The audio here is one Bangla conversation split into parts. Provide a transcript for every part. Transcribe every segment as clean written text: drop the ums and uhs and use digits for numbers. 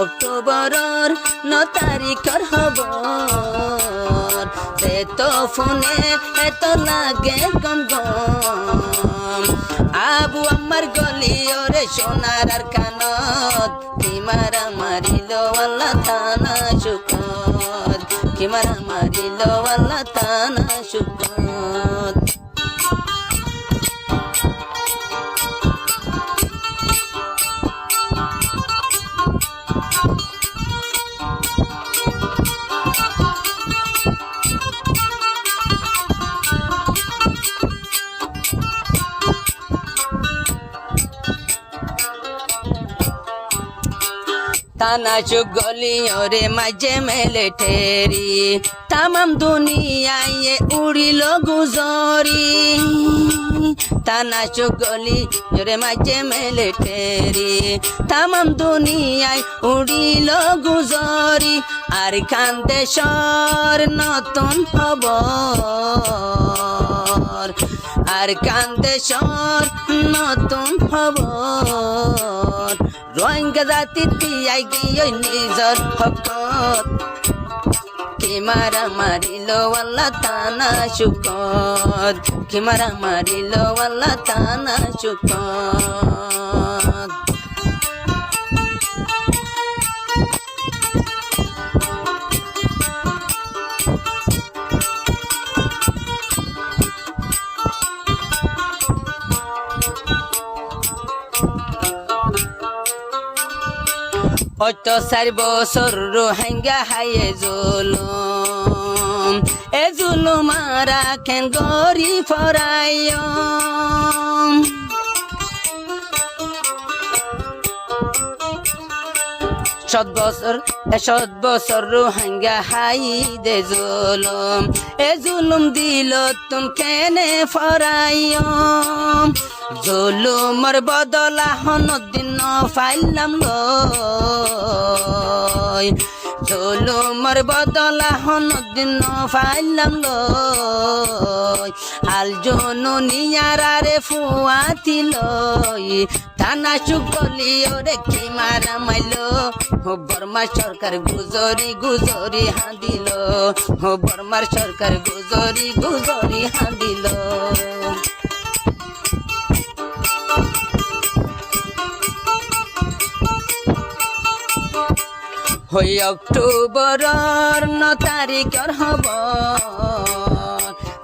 অক্টোবৰৰ 9 তাৰিখৰ খবৰ তো ফোনে এত লাগে গম গম আবু আমার গলি ওরে সোনার আর কানত কি মারা মারিল আল্লাহ থানা শুকত কি মারা মারিল আল্লাহ থানা শুকত ताना चुगली और मजे मेले ठेरी तमाम दुनिया ये उड़ी लो गुजरी ताना चुगली और मजे मेले ठेरी तमाम दुनिया उड़ी लो गुजरी আর কান্দেশর নতুন খবর আর কান্দেশর নতুন খবর রোহিঙ্গা জাতি তিয়াই গিয়ে নিজর হকত কি মারা মারিল আল্লাহ থানা শুকত কি মারা মারিল আল্লাহ থানা শুকত হয়তো 4 বছর রোহিঙ্গা হাইয়ে জুলুম এ জুলুম মারা কেন গরি ফরাইয় 7 বছর রোহিঙ্গা হাই দে জুলুম এ জুলুম দিল তুম কেনে ফরাইয় জুলুমর বদলা হনদিন ফাইলাম লই জুলুমর বদলা হনদিন ফাইলাম লই আল জননিয়ারে ফুয়াতি লই থানা চুগলি ওরে কি মারা মাইলো বর্মা সরকার গুজরি গুজরি হাঁদিল বর্মার সরকার গুজরি গুজরি হাঁদিল হই অক্টোবৰৰ 9 তাৰিখৰ খবৰ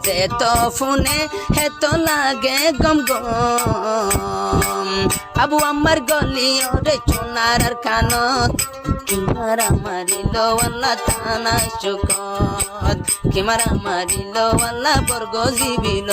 যে তো ফোনে হেতো লাগে গম গম আবু আমার গলি ওরে সোনার আর কানত কি মারা মারিল আল্লাহ থানা শুকত কি মারা মারিল আল্লাহ বর্গ জীবিল